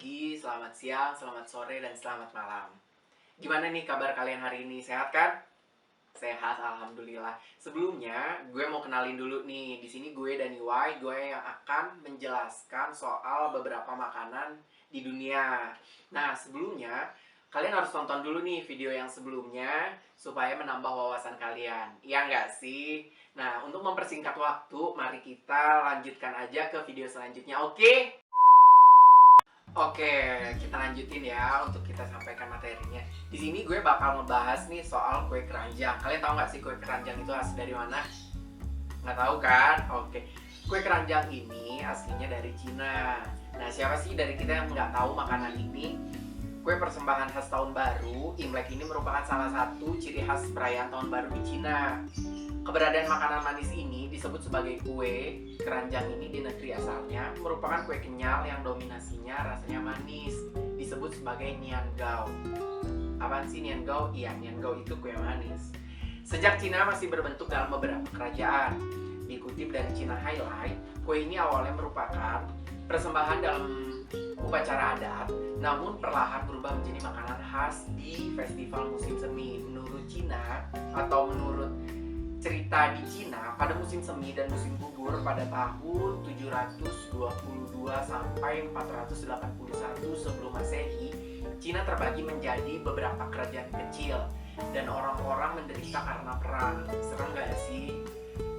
pagi, selamat siang, selamat sore, dan selamat malam. Gimana nih kabar kalian hari ini? Sehat kan? Sehat, alhamdulillah. Sebelumnya, gue mau kenalin dulu nih. Di sini gue Dani Y, gue yang akan menjelaskan soal beberapa makanan di dunia. Nah, sebelumnya kalian harus tonton dulu nih video yang sebelumnya supaya menambah wawasan kalian. Iya nggak sih? Nah, untuk mempersingkat waktu, mari kita lanjutkan aja ke video selanjutnya. Oke? Oke, kita lanjutin ya untuk kita sampaikan materinya. Di sini gue bakal ngebahas nih soal kue keranjang. Kalian tahu nggak sih kue keranjang itu asli dari mana? Nggak tahu kan? Oke. Kue keranjang ini aslinya dari Cina. Nah, siapa sih dari kita yang nggak tahu makanan ini? Kue persembahan khas tahun baru, Imlek ini merupakan salah satu ciri khas perayaan tahun baru di Cina. Keberadaan makanan manis ini disebut sebagai kue keranjang ini di negeri asalnya merupakan kue kenyal yang dominasinya rasanya manis, disebut sebagai niangao. Apaan sih niangao? Iya, niangao itu kue manis. Sejak Cina masih berbentuk dalam beberapa kerajaan. Dikutip dari China Highlight, kue ini awalnya merupakan persembahan dalam upacara adat, namun perlahan berubah menjadi makanan khas di festival musim semi. Menurut Cina atau menurut cerita di Cina, pada musim semi dan musim gugur pada tahun 722 sampai 481 sebelum Masehi, Cina terbagi menjadi beberapa kerajaan kecil dan orang-orang menderita karena perang. Serem gak sih?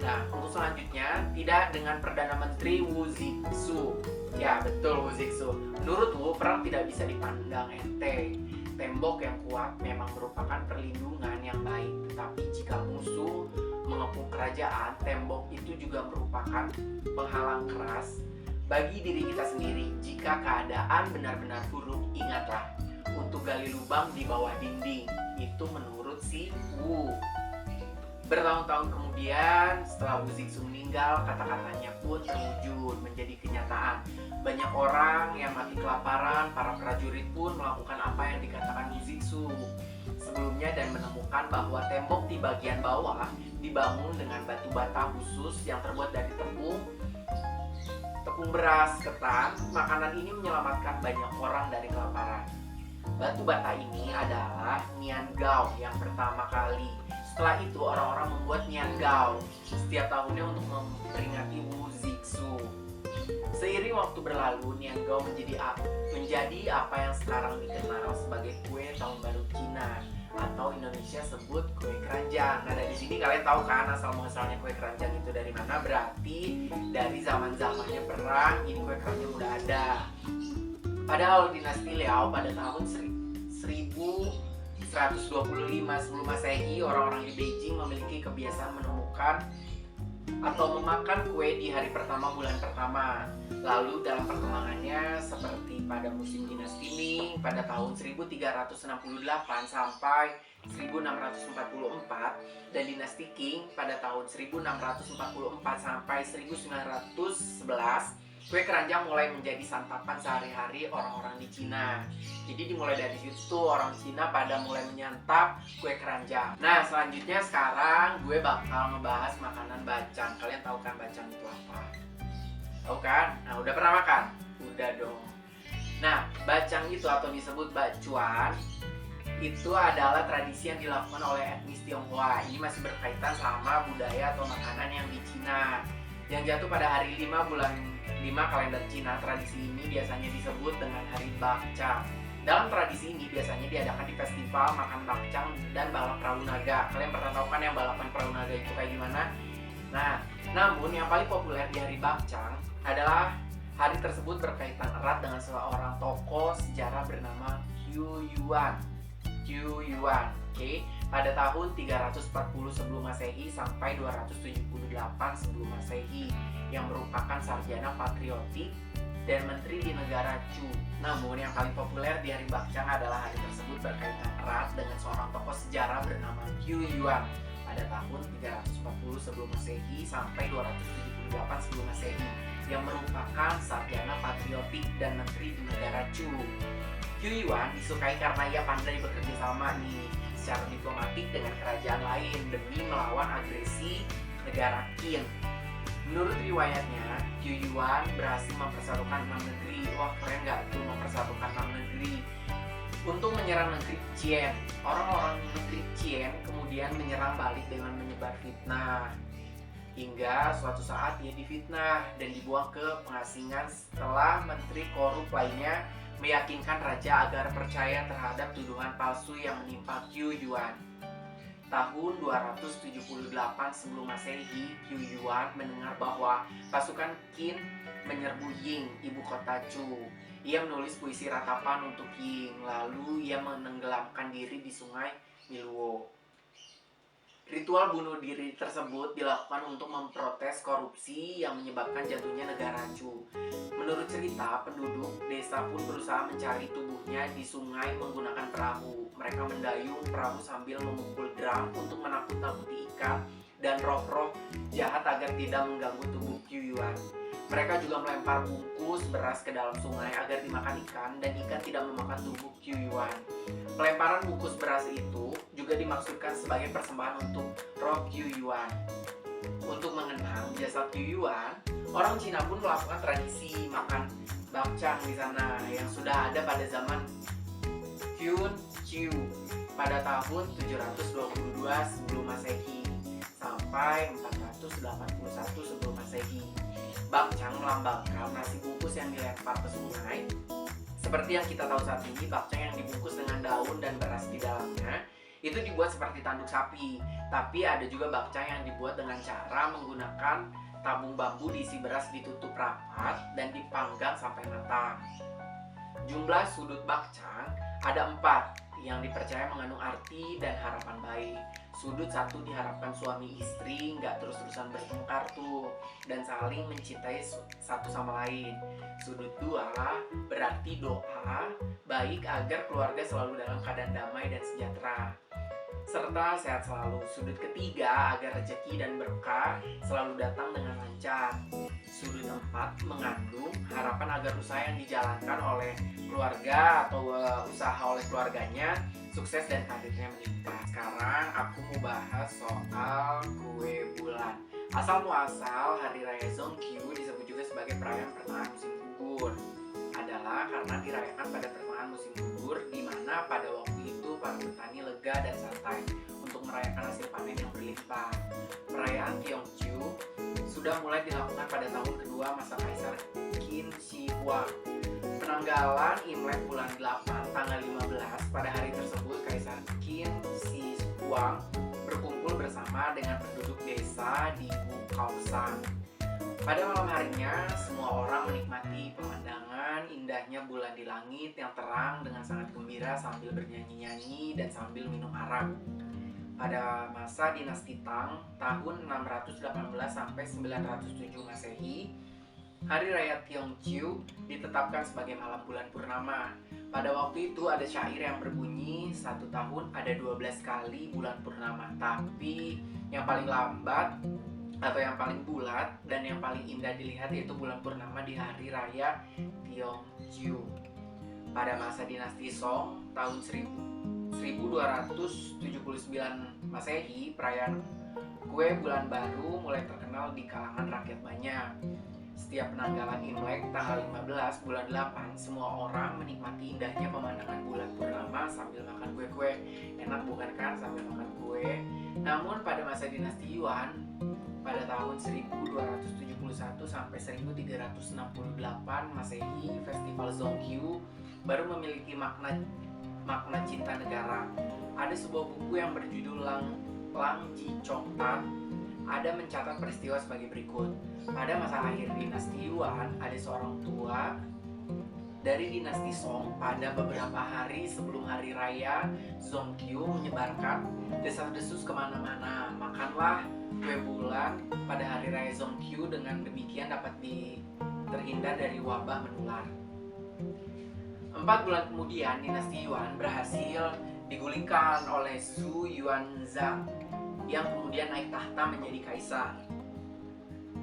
Nah, untuk selanjutnya, tidak dengan Perdana Menteri Wu Zixu. Ya, betul, Wu Zixu. Menurut Wu, perang tidak bisa dipandang enteng. Tembok yang kuat memang merupakan perlindungan yang baik, tetapi jika musuh mengepung kerajaan, tembok itu juga merupakan penghalang keras bagi diri kita sendiri. Jika keadaan benar-benar buruk, ingatlah untuk gali lubang di bawah dinding. Itu menurut si Wu. Bertahun-tahun kemudian, setelah Wu Zixu meninggal, kata-katanya pun terwujud menjadi kenyataan. Banyak orang yang mati kelaparan, para prajurit pun melakukan apa yang dikatakan Wu Zixu sebelumnya dan menemukan bahwa tembok di bagian bawah dibangun dengan batu bata khusus yang terbuat dari tepung beras ketan. Makanan ini menyelamatkan banyak orang dari kelaparan. Batu bata ini adalah niangao yang pertama kali. Setelah itu orang-orang membuat niangao setiap tahunnya untuk memperingati Wu Zixu. Seiring waktu berlalu, niangao menjadi apa yang sekarang dikenal sebagai kue tahun baru Cina atau Indonesia sebut kue keranjang. Nah, dari sini kalian tahu kan asal muasalnya kue keranjang itu dari mana? Berarti dari zaman-zamannya perang ini kue keranjang udah ada. Padahal dinasti Liao pada tahun 1125 sebelum Masehi, orang-orang di Beijing memiliki kebiasaan menemukan atau memakan kue di hari pertama bulan pertama. Lalu dalam perkembangannya seperti pada musim dinasti Ming pada tahun 1368 sampai 1644 dan dinasti Qing pada tahun 1644 sampai 1911, kue keranjang mulai menjadi santapan sehari-hari orang-orang di Cina. Jadi dimulai dari situ orang Cina pada mulai menyantap kue keranjang. Nah, selanjutnya sekarang gue bakal ngebahas makanan bacang. Kalian tahu kan bacang itu apa? Tahu kan? Nah, udah pernah makan? Udah dong. Nah, bacang itu atau disebut bacuan itu adalah tradisi yang dilakukan oleh etnis Tionghoa. Ini masih berkaitan sama budaya atau makanan yang di Cina. Yang jatuh pada hari 5 bulan 5 kalender Cina. Tradisi ini biasanya disebut dengan hari bakcang. Dalam tradisi ini biasanya diadakan di festival makan bakcang dan balap perahu naga. Kalian pernah tahu kan yang balapan perahu naga itu kayak gimana? Nah, namun yang paling populer di hari bakcang adalah hari tersebut berkaitan erat dengan seorang tokoh sejarah bernama Qiu Yuan. Qiu Yuan, oke? Pada tahun 340 sebelum Masehi sampai 278 sebelum Masehi, yang merupakan sarjana patriotik dan menteri di negara Chu. Namun yang paling populer di hari bakcang adalah hari tersebut berkaitan erat dengan seorang tokoh sejarah bernama Qiu Yuan pada tahun 340 sebelum Masehi sampai 278 sebelum Masehi, yang merupakan sarjana patriotik dan menteri di negara Chu. Qiu Yuan disukai karena ia pandai bekerja sama secara diplomatik dengan kerajaan lain demi melawan agresi negara Qin. Menurut riwayatnya, Qiu Yuan berhasil mempersatukan 6 negeri. Wah, keren gak tuh mempersatukan untuk menyerang negeri Qin. Orang-orang negeri Qin kemudian menyerang balik dengan menyebar fitnah. Hingga suatu saat ia difitnah dan dibuang ke pengasingan setelah menteri korup lainnya meyakinkan raja agar percaya terhadap tuduhan palsu yang menimpa Qiu Yuan. Tahun 278 sebelum Masehi, Qiu Yuan mendengar bahwa pasukan Qin menyerbu Ying, ibu kota Chu. Ia menulis puisi ratapan untuk Ying, lalu ia menenggelamkan diri di sungai Miluo. Ritual bunuh diri tersebut dilakukan untuk memprotes korupsi yang menyebabkan jatuhnya negara Chu. Menurut cerita, penduduk desa pun berusaha mencari tubuhnya di sungai menggunakan perahu. Mereka mendayung perahu sambil memukul drum untuk menakut-nakuti ikan dan roh-roh jahat agar tidak mengganggu tubuh Qiu Yuan. Mereka juga melempar bungkus beras ke dalam sungai agar dimakan ikan dan ikan tidak memakan tubuh Qiu Yuan. Pelemparan bungkus beras itu juga dimaksudkan sebagai persembahan untuk roh Qiu Yuan. Untuk mengenang jasad Qiu Yuan, orang Cina pun melakukan tradisi makan bakcang di sana yang sudah ada pada zaman Qun Chiu pada tahun 722 sebelum Masehi sampai 481 sebelum Masehi. Bakcang melambangkan nasi bungkus yang dilempar ke sungai. Seperti yang kita tahu saat ini, bakcang yang dibungkus dengan daun dan beras di dalamnya itu dibuat seperti tanduk sapi. Tapi ada juga bakcang yang dibuat dengan cara menggunakan tabung bambu diisi beras ditutup rapat dan dipanggang sampai matang. Jumlah sudut bakcang ada 4 yang dipercaya mengandung arti dan harapan baik. Sudut 1 diharapkan suami istri nggak terus-terusan bertengkar tuh dan saling mencintai satu sama lain. Sudut 2 berarti doa baik agar keluarga selalu dalam keadaan damai dan sejahtera serta sehat selalu. Sudut 3 agar rezeki dan berkah selalu datang dengan lancar. Sudut 4 mengandung harapan agar usaha yang dijalankan oleh keluarga atau usaha oleh keluarganya sukses dan karirnya meningkat. Sekarang aku mau bahas soal kue bulan. Asal muasal hari raya Zongqiu disebut juga sebagai perayaan pertengahan musim gugur adalah karena dirayakan pada pertengahan musim gugur, di mana pada waktu itu para petani lega dan santai untuk merayakan hasil panen yang berlimpah. Perayaan Tiongqiu sudah mulai dilakukan pada tahun kedua masa Kaisar Qin Shi Huang. Penanggalan Imlek bulan 8 tanggal 15, pada hari tersebut Kaisar Qin Shi Huang berkumpul bersama dengan penduduk desa di Wukaosan. Pada malam harinya, semua orang menikmati pemandangan indahnya bulan di langit yang terang dengan sangat gembira sambil bernyanyi-nyanyi dan sambil minum arak. Pada masa dinasti Tang, tahun 618 sampai 907 Masehi, Hari Raya Tiongqiu ditetapkan sebagai malam bulan purnama. Pada waktu itu ada syair yang berbunyi, 1 tahun ada 12 kali bulan purnama. Tapi yang paling lambat atau yang paling bulat dan yang paling indah dilihat yaitu bulan purnama di Hari Raya Tiongqiu. Pada masa dinasti Song, tahun 1279 Masehi, perayaan kue bulan baru mulai terkenal di kalangan rakyat banyak. Setiap penanggalan Imlek tanggal 15 bulan 8, semua orang menikmati indahnya pemandangan bulan purnama sambil makan kue-kue. Enak bukan kan sambil makan kue? Namun pada masa dinasti Yuan, pada tahun 1271 sampai 1368 Masehi, Festival Zongqiu baru memiliki makna cinta negara. Ada sebuah buku yang berjudul Lang Ji Chong Tan ada mencatat peristiwa sebagai berikut. Pada masa akhir dinasti Yuan, ada seorang tua dari dinasti Song pada beberapa hari sebelum hari raya Zongqiu menyebarkan desas-desus kemana-mana. Makanlah kue bulan pada hari raya Zongqiu, dengan demikian dapat terhindar dari wabah menular. 4 bulan kemudian dinasti Yuan berhasil digulingkan oleh Zhu Yuanzhang yang kemudian naik tahta menjadi kaisar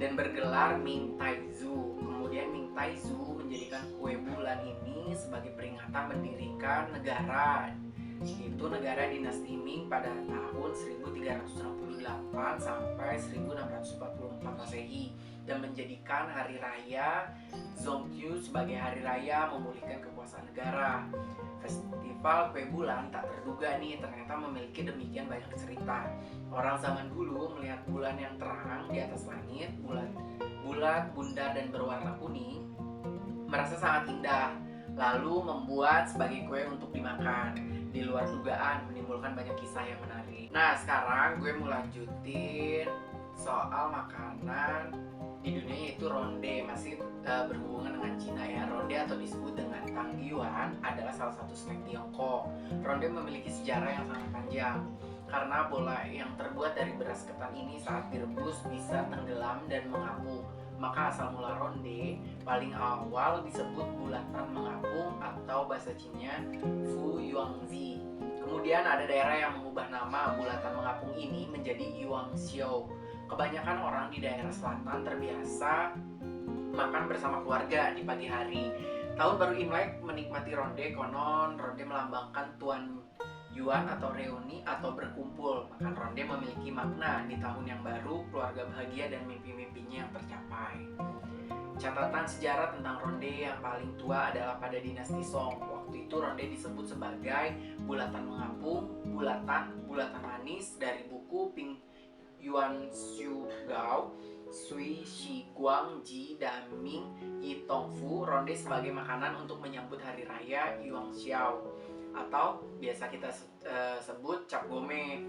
dan bergelar Ming Taizu. Kemudian Ming Taizu menjadikan kue bulan ini sebagai peringatan mendirikan negara, yaitu negara dinasti Ming pada tahun 1368 sampai 1644 Masehi. dan menjadikan hari raya Zongkyu sebagai hari raya memulihkan kekuasaan negara. Festival kue bulan tak terduga nih ternyata memiliki demikian banyak cerita. Orang zaman dulu melihat bulan yang terang di atas langit, bulat, bundar dan berwarna kuning, merasa sangat indah, lalu membuat sebagai kue untuk dimakan. Di luar dugaan menimbulkan banyak kisah yang menarik. Nah, sekarang gue mau lanjutin soal makanan di dunia, yaitu ronde. Masih berhubungan dengan Cina ya. Ronde atau disebut dengan tanggyuan adalah salah satu snack Tiongkok. Ronde memiliki sejarah yang sangat panjang karena bola yang terbuat dari beras ketan ini saat direbus bisa tenggelam dan mengapung. Maka asal mula ronde paling awal disebut bulatan mengapung atau bahasa Cina Fu Yuangzi. Kemudian ada daerah yang mengubah nama bulatan mengapung ini menjadi Yuangxiao. Kebanyakan orang di daerah selatan terbiasa makan bersama keluarga di pagi hari. Tahun baru Imlek menikmati ronde, konon ronde melambangkan Tuan Yuan atau reuni atau berkumpul. Makan ronde memiliki makna di tahun yang baru, keluarga bahagia dan mimpi-mimpinya yang tercapai. Catatan sejarah tentang ronde yang paling tua adalah pada dinasti Song. Waktu itu ronde disebut sebagai bulatan mengapung, bulatan manis dari buku Ping Yuan Shu Gao, Sui Shi Guang Ji Daming Yi Tongfu. Ronde sebagai makanan untuk menyambut hari raya Yuangxiao atau biasa kita sebut cap gome.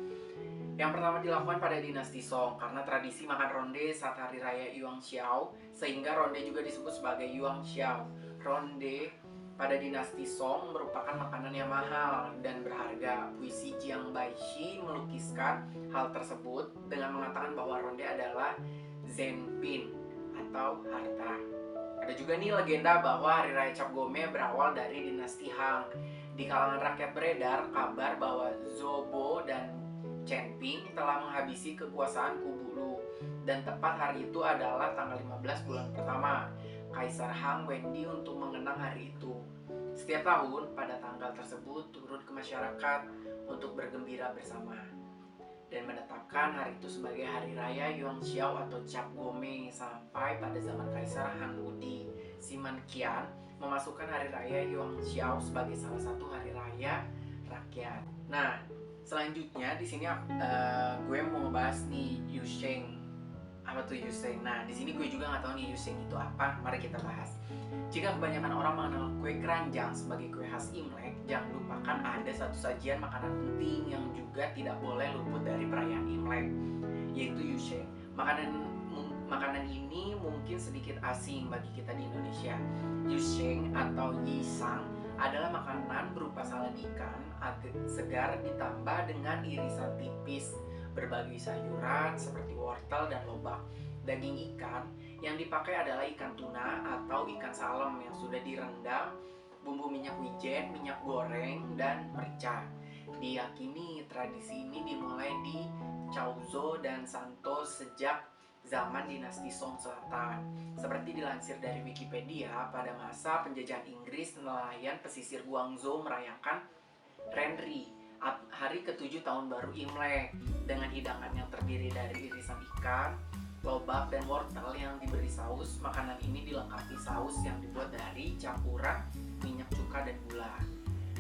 Yang pertama dilakukan pada dinasti Song karena tradisi makan ronde saat hari raya Yuangxiao, sehingga ronde juga disebut sebagai Yuangxiao. Ronde pada dinasti Song merupakan makanan yang mahal dan berharga. Puisi Jiang Baishi melukiskan hal tersebut dengan mengatakan bahwa ronde adalah zenpin atau harta. Ada juga nih legenda bahwa hari raya cap gome berawal dari dinasti Han. Di kalangan rakyat beredar kabar bahwa Zobo dan Chen Ping telah menghabisi kekuasaan Kubu Lu, dan tepat hari itu adalah tanggal 15 bulan pertama. Kaisar Han Wendi untuk mengenang hari itu. Setiap tahun pada tanggal tersebut turun ke masyarakat untuk bergembira bersama dan menetapkan hari itu sebagai hari raya Yuangxiao atau cap gome sampai pada zaman Kaisar Han Wudi. Siman Qian memasukkan hari raya Yuangxiao sebagai salah satu hari raya rakyat. Nah, selanjutnya di sini gue mau ngebahas nih Yusheng. Apa tuh Yusheng? Nah, di sini gue juga nggak tahu nih Yusheng itu apa. Mari kita bahas. Jika kebanyakan orang mengenal kue keranjang sebagai kue khas Imlek, jangan lupakan ada satu sajian makanan penting yang juga tidak boleh luput dari perayaan Imlek, yaitu Yusheng. Makanan ini mungkin sedikit asing bagi kita di Indonesia. Yusheng atau Yisang adalah makanan berupa salad ikan segar ditambah dengan irisan tipis berbagai sayuran seperti wortel dan lobak. Daging ikan yang dipakai adalah ikan tuna atau ikan salem yang sudah direndam bumbu minyak wijen, minyak goreng, dan merica. Diyakini tradisi ini dimulai di Chaozhou dan Santo sejak zaman dinasti Song Selatan. Seperti dilansir dari Wikipedia, pada masa penjajahan Inggris, nelayan pesisir Guangzhou merayakan Renri, hari ke-7 tahun baru Imlek, dengan hidangan yang terdiri dari irisan ikan, lobak, dan wortel yang diberi saus. Makanan ini dilengkapi saus yang dibuat dari campuran minyak cuka dan gula.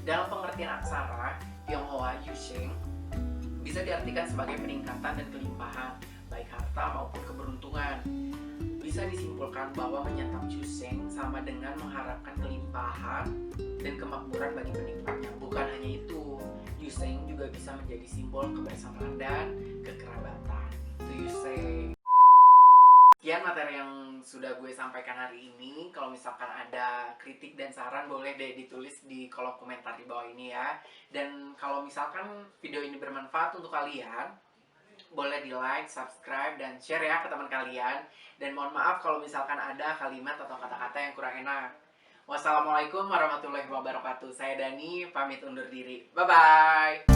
Dalam pengertian aksara Tionghoa, Yusheng bisa diartikan sebagai peningkatan dan kelimpahan, baik harta maupun keberuntungan. Bisa disimpulkan bahwa menyantap Yusheng sama dengan mengharapkan kelimpahan dan kemakmuran bagi penikmatnya. Bukan hanya itu, Yusheng juga bisa menjadi simbol kebersamaan dan kekerabatan. Itu Yusheng. Sekian materi yang sudah gue sampaikan hari ini. Kalau misalkan ada kritik dan saran, boleh deh ditulis di kolom komentar di bawah ini ya. Dan kalau misalkan video ini bermanfaat untuk kalian, boleh di like, subscribe, dan share ya ke teman kalian. Dan mohon maaf kalau misalkan ada kalimat atau kata-kata yang kurang enak. Wassalamualaikum warahmatullahi wabarakatuh. Saya Dani, pamit undur diri. Bye-bye.